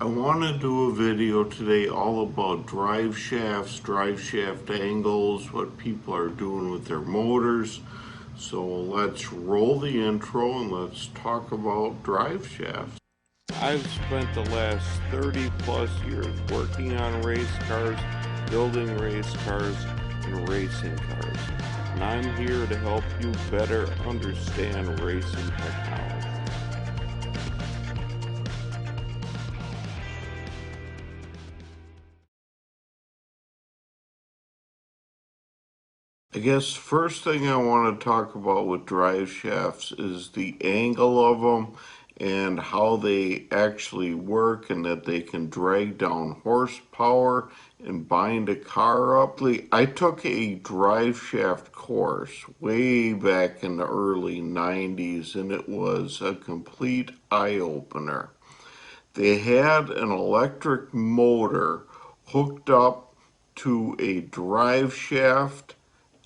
I want to do a video today all about drive shafts, drive shaft angles, what people are doing with their motors. So let's roll the intro and let's talk about drive shafts. I've spent the last 30 plus years working on race cars, building race cars, and racing cars. And I'm here to help you better understand racing technology. I guess first thing I want to talk about with drive shafts is the angle of them and how they actually work and that they can drag down horsepower and bind a car up. I took a drive shaft course way back in the early 90s and it was a complete eye-opener. They had an electric motor hooked up to a drive shaft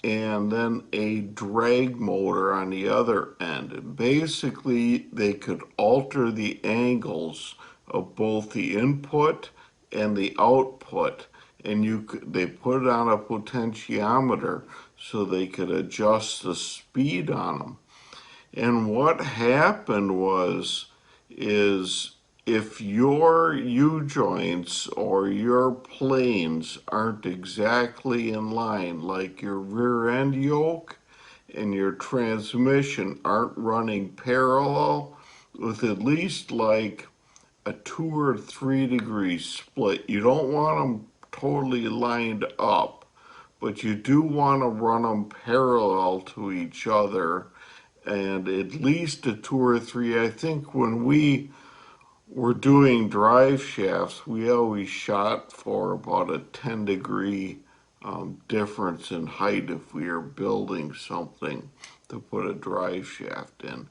and then a drag motor on the other end. And basically, they could alter the angles of both the input and the output. And they put it on a potentiometer so they could adjust the speed on them. And what happened is if your U-joints or your planes aren't exactly in line, like your rear end yoke and your transmission aren't running parallel with at least like a 2 or 3 degree split, you don't want them totally lined up, but you do want to run them parallel to each other and at least a 2 or 3. I think when we were doing drive shafts, we always shot for about a 10 degree difference in height if we are building something to put a drive shaft in.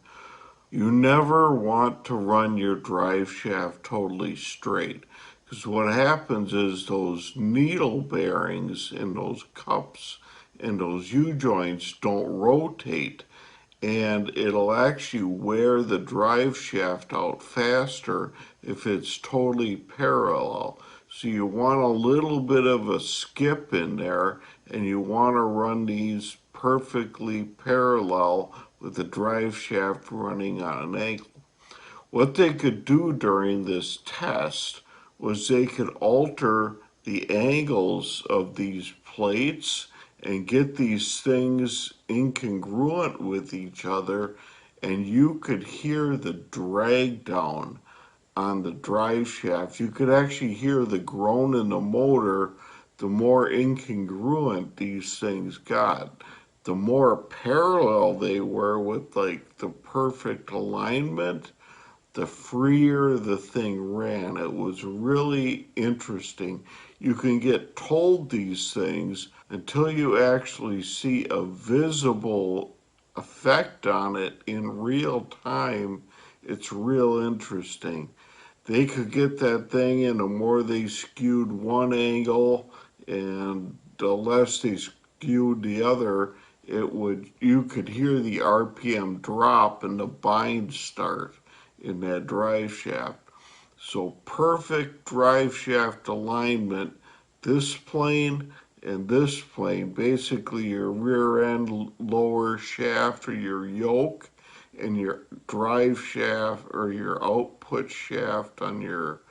You never want to run your drive shaft totally straight because what happens is those needle bearings in those cups and those U-joints don't rotate and it'll actually wear the drive shaft out faster if it's totally parallel. So you want a little bit of a skip in there and you want to run these perfectly parallel with the drive shaft running on an angle. What they could do during this test was they could alter the angles of these plates and get these things incongruent with each other, and you could hear the drag down on the drive shaft. You could actually hear the groan in the motor the more incongruent these things got. The more parallel they were with like the perfect alignment, the freer the thing ran. It was really interesting. You can get told these things until you actually see a visible effect on it in real time. It's real interesting. They could get that thing in the more they skewed one angle and the less they skewed the other, you could hear the RPM drop and the bind start in that drive shaft. So perfect drive shaft alignment, this plane and this plane, basically your rear end lower shaft or your yoke and your drive shaft or your output shaft on your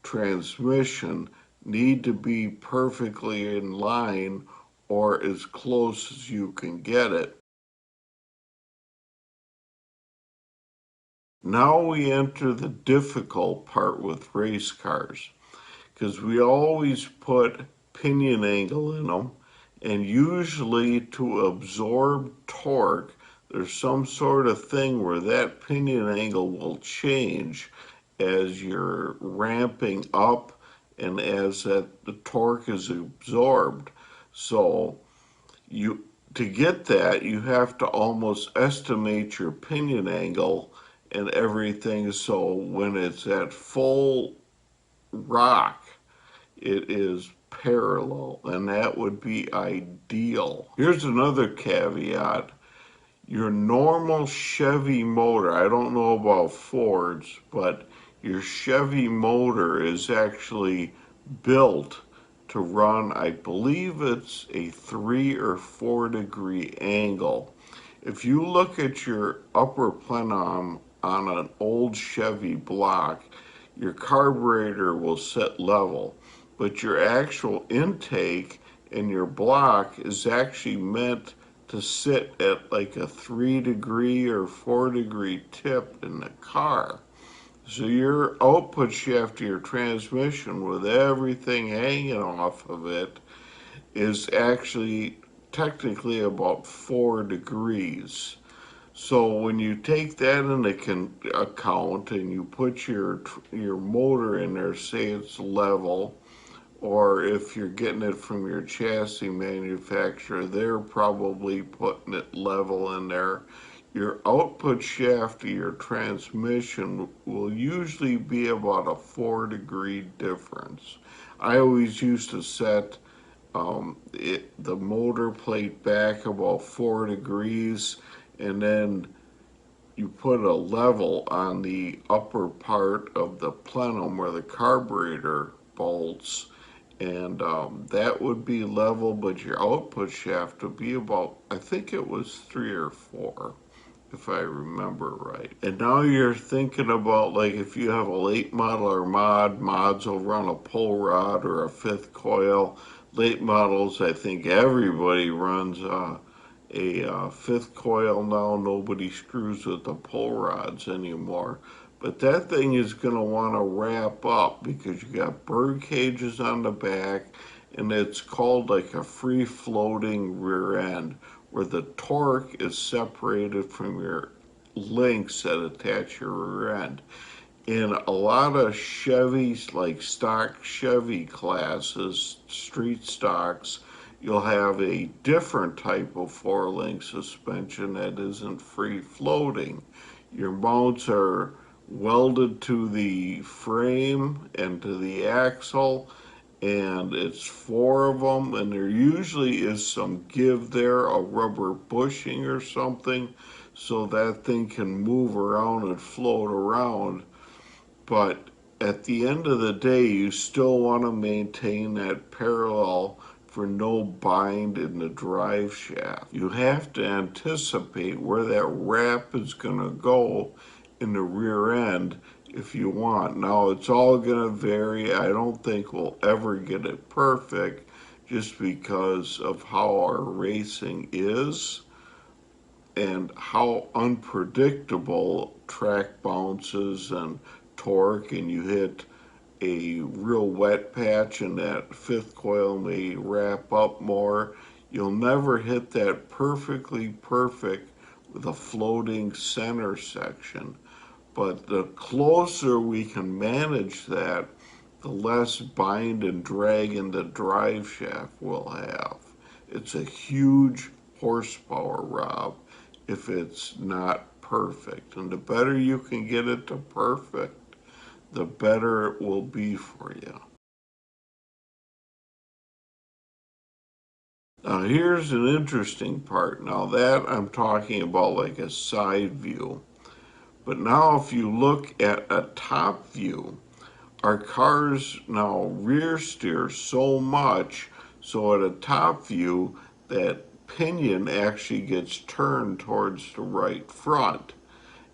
transmission need to be perfectly in line or as close as you can get it. Now we enter the difficult part with race cars because we always put pinion angle in them, and usually to absorb torque there's some sort of thing where that pinion angle will change as you're ramping up and as the torque is absorbed. So you to get that you have to almost estimate your pinion angle and everything, so when it's at full rock it is parallel, and that would be ideal. Here's another caveat. Your normal Chevy motor, I don't know about Ford's, but your Chevy motor is actually built to run, I believe it's a 3 or 4 degree angle. If you look at your upper plenum on an old Chevy block, your carburetor will sit level, but your actual intake in your block is actually meant to sit at like a 3 degree or 4 degree tip in the car. So your output shaft to your transmission with everything hanging off of it is actually technically about 4 degrees. So when you take that into account and you put your motor in there, say it's level, or if you're getting it from your chassis manufacturer, they're probably putting it level in there. Your output shaft of your transmission will usually be about a 4 degree difference. I always used to set the motor plate back about 4 degrees, and then you put a level on the upper part of the plenum where the carburetor bolts, and that would be level, but your output shaft would be about, I think it was 3 or 4, if I remember right. And now you're thinking about, like, if you have a late model or mods will run a pull rod or a fifth coil. Late models, I think everybody runs a fifth coil now. Nobody screws with the pull rods anymore. But that thing is going to want to wrap up because you got bird cages on the back, and it's called like a free floating rear end, where the torque is separated from your links that attach your rear end. In a lot of Chevys, like stock Chevy classes, street stocks, you'll have a different type of four-link suspension that isn't free floating. Your mounts are welded to the frame and to the axle, and it's four of them, and there usually is some give there, a rubber bushing or something, so that thing can move around and float around. But at the end of the day, you still want to maintain that parallel for no bind in the drive shaft. You have to anticipate where that wrap is going to go in the rear end if you want. Now, it's all going to vary. I don't think we'll ever get it perfect just because of how our racing is and how unpredictable track bounces and torque, and you hit a real wet patch and that fifth coil may wrap up more. You'll never hit that perfectly perfect with a floating center section. But the closer we can manage that, the less bind and drag in the drive shaft we'll have. It's a huge horsepower, Rob, if it's not perfect. And the better you can get it to perfect, the better it will be for you. Now, here's an interesting part. Now, that I'm talking about like a side view. But now, if you look at a top view, our cars now rear steer so much, so at a top view, that pinion actually gets turned towards the right front.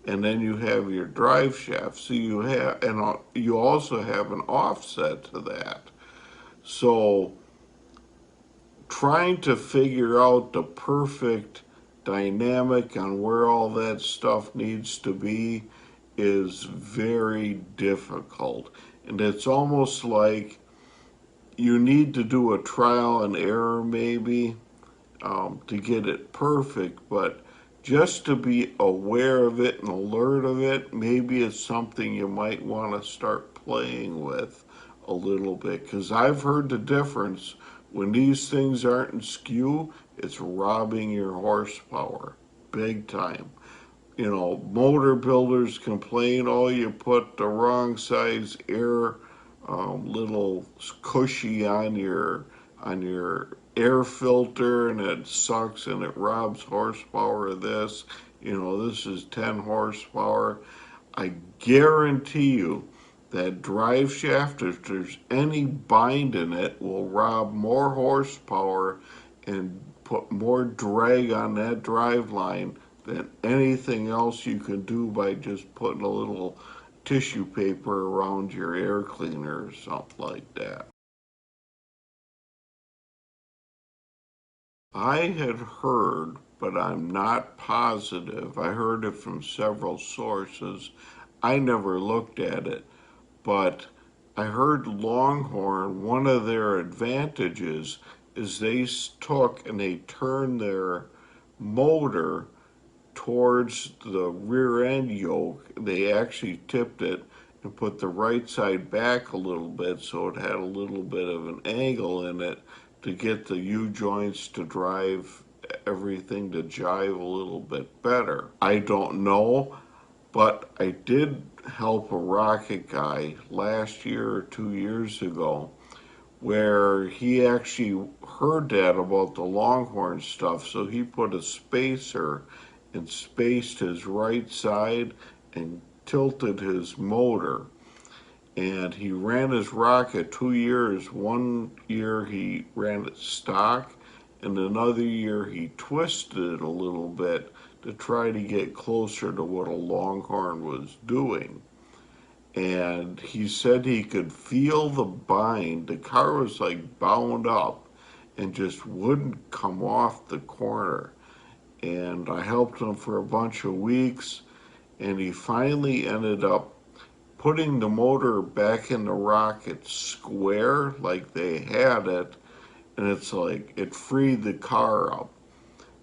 And then you have your drive shaft. So you have, and you also have an offset to that. So trying to figure out the perfect dynamic on where all that stuff needs to be is very difficult. And it's almost like you need to do a trial and error maybe to get it perfect, but just to be aware of it and alert of it, maybe it's something you might want to start playing with a little bit. Because I've heard the difference. When these things aren't in skew, it's robbing your horsepower big time. You know, motor builders complain, oh, you put the wrong size air little cushy on your air filter, and it sucks and it robs horsepower of this. You know, this is 10 horsepower. I guarantee you, That drive shaft, if there's any bind in it, will rob more horsepower and put more drag on that drive line than anything else you can do by just putting a little tissue paper around your air cleaner or something like that. I had heard, but I'm not positive. I heard it from several sources. I never looked at it, but I heard Longhorn, one of their advantages is they took and they turned their motor towards the rear end yoke. They actually tipped it and put the right side back a little bit so it had a little bit of an angle in it to get the U joints to drive everything to jive a little bit better. I don't know, but I did help a rocket guy last year or 2 years ago where he actually heard that about the Longhorn stuff, so he put a spacer and spaced his right side and tilted his motor. And he ran his rocket 2 years. One year he ran it stock, and another year he twisted it a little bit to try to get closer to what a Longhorn was doing. And he said he could feel the bind. The car was like bound up and just wouldn't come off the corner. And I helped him for a bunch of weeks, and he finally ended up putting the motor back in the rocket square like they had it, and it's like it freed the car up.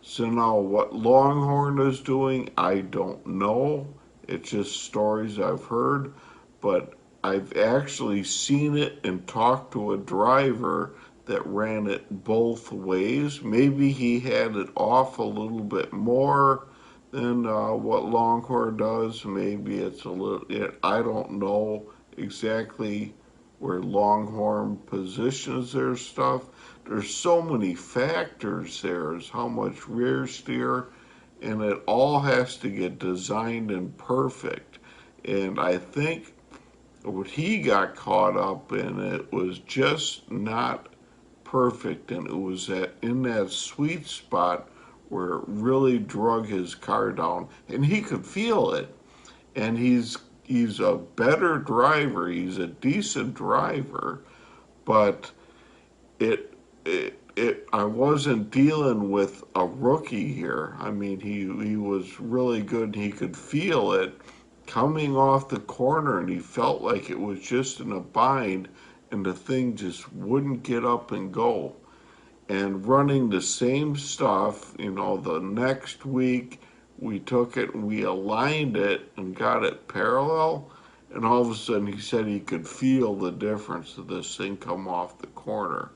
So now what Longhorn is doing, I don't know. It's just stories I've heard, but I've actually seen it and talked to a driver that ran it both ways. Maybe he had it off a little bit more than what Longhorn does. Maybe it's a little, I don't know exactly where Longhorn positions their stuff. There's so many factors there as how much rear steer, and it all has to get designed and perfect. And I think what he got caught up in, it was just not perfect, and it was in that sweet spot where it really drug his car down, and he could feel it. And he's a better driver. He's a decent driver, but I wasn't dealing with a rookie here. I mean, he was really good. He could feel it coming off the corner, and he felt like it was just in a bind, and the thing just wouldn't get up and go. And running the same stuff, the next week we took it and we aligned it and got it parallel, and all of a sudden he said he could feel the difference of this thing come off the corner.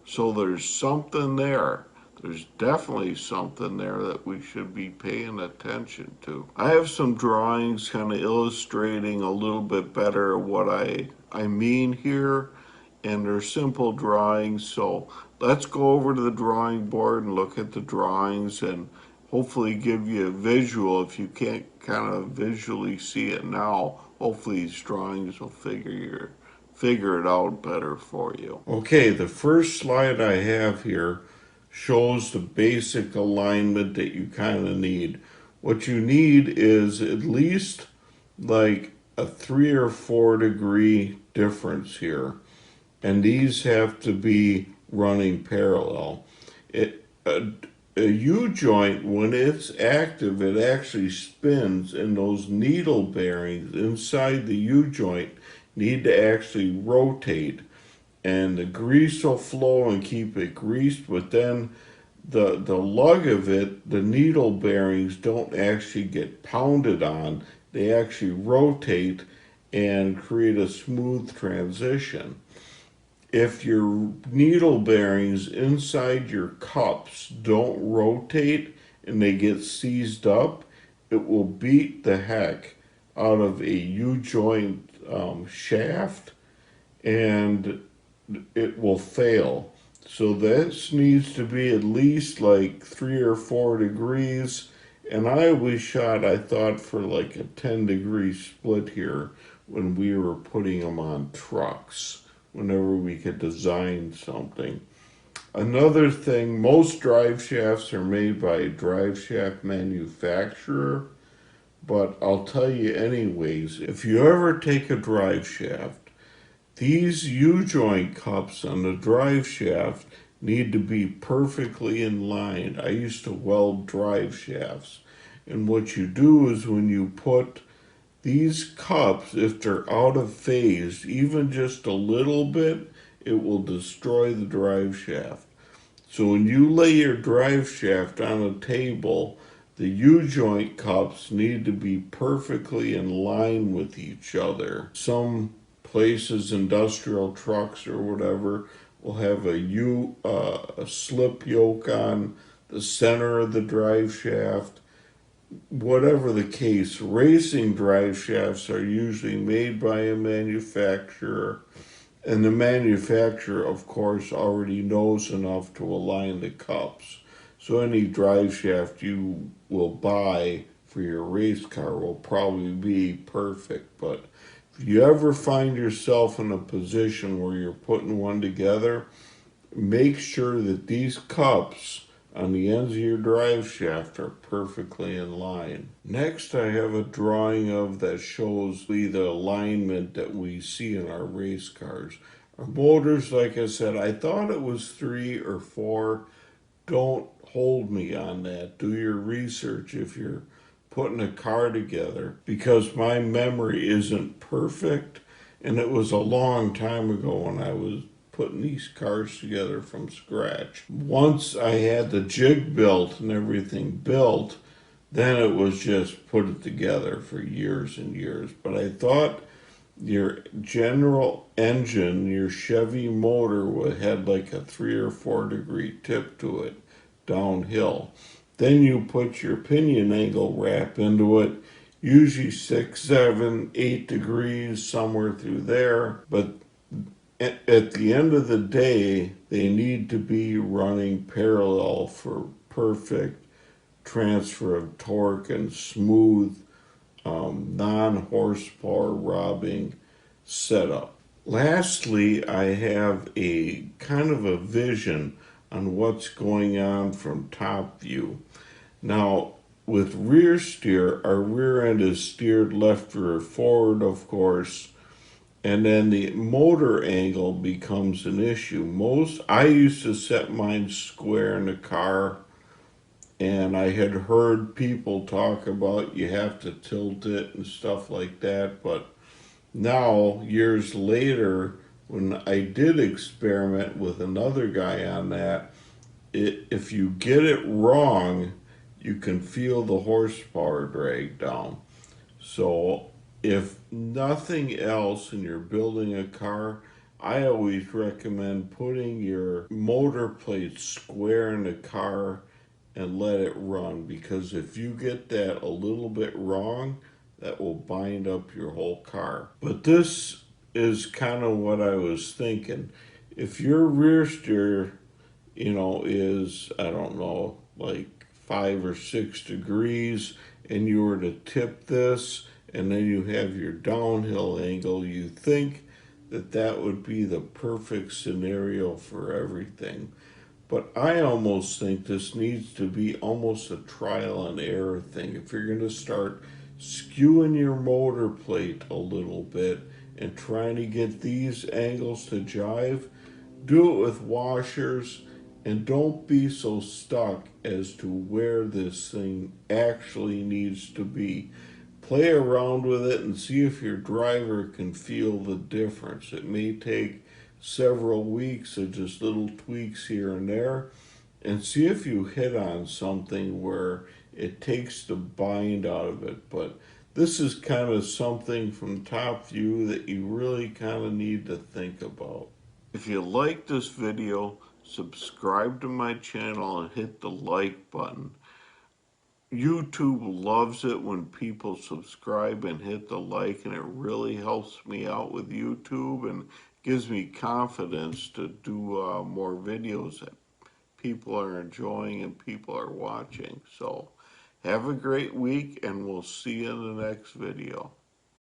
So there's something there. There's definitely something there that we should be paying attention to. I have some drawings kind of illustrating a little bit better what I mean here, and they're simple drawings. So let's go over to the drawing board and look at the drawings and hopefully give you a visual. If you can't kind of visually see it now, hopefully these drawings will figure it out better for you. Okay, the first slide I have here shows the basic alignment that you kind of need. What you need is at least like a 3 or 4 degree difference here, and these have to be running parallel. A U joint, when it's active, it actually spins, and those needle bearings inside the U joint need to actually rotate, and the grease will flow and keep it greased, but then the lug of it, the needle bearings don't actually get pounded on. They actually rotate and create a smooth transition. If your needle bearings inside your cups don't rotate and they get seized up, it will beat the heck out of a U-joint shaft, and it will fail. So this needs to be at least like 3 or 4 degrees, and I always shot, I thought, for like a 10-degree split here, when we were putting them on trucks, whenever we could design something. Another thing, most drive shafts are made by a drive shaft manufacturer, but I'll tell you anyways, if you ever take a drive shaft, these U-joint cups on the drive shaft need to be perfectly in line. I used to weld drive shafts. And what you do is when you put these cups, if they're out of phase, even just a little bit, it will destroy the drive shaft. So when you lay your drive shaft on a table, the U-joint cups need to be perfectly in line with each other. Some places, industrial trucks or whatever, will have a slip yoke on the center of the drive shaft. Whatever the case, racing drive shafts are usually made by a manufacturer, and the manufacturer, of course, already knows enough to align the cups. So any drive shaft you will buy for your race car will probably be perfect. But if you ever find yourself in a position where you're putting one together, make sure that these cups on the ends of your drive shaft are perfectly in line. Next, I have a drawing of that shows the alignment that we see in our race cars. Our motors, like I said, I thought it was 3 or 4. Don't hold me on that. Do your research if you're putting a car together, because my memory isn't perfect, and it was a long time ago when I was putting these cars together from scratch. Once I had the jig built and everything built, then it was just put it together for years and years. But I thought your general engine, your Chevy motor, had like a 3 or 4 degree tip to it downhill. Then you put your pinion angle wrap into it, usually 6, 7, 8 degrees, somewhere through there. But at the end of the day, they need to be running parallel for perfect transfer of torque and smooth, non-horsepower robbing setup. Lastly, I have a kind of a vision on what's going on from top view. Now, with rear steer, our rear end is steered left or forward, of course, and then the motor angle becomes an issue. I used to set mine square in the car, and I had heard people talk about you have to tilt it and stuff like that, but now, years later, when I did experiment with another guy on that, if you get it wrong, you can feel the horsepower drag down. So if nothing else and you're building a car, I always recommend putting your motor plate square in the car and let it run, because if you get that a little bit wrong, that will bind up your whole car. But this is kind of what I was thinking. If your rear steer, is, I don't know, like 5 or 6 degrees, and you were to tip this, and then you have your downhill angle, you think that would be the perfect scenario for everything. But I almost think this needs to be almost a trial and error thing. If you're going to start skewing your motor plate a little bit and trying to get these angles to jive, do it with washers, and don't be so stuck as to where this thing actually needs to be. Play around with it and see if your driver can feel the difference. It may take several weeks of just little tweaks here and there, and see if you hit on something where it takes the bind out of it. But this is kind of something from top view that you really kind of need to think about. If you like this video, subscribe to my channel and hit the like button. YouTube loves it when people subscribe and hit the like, and it really helps me out with YouTube and gives me confidence to do more videos that people are enjoying and people are watching. So have a great week, and we'll see you in the next video.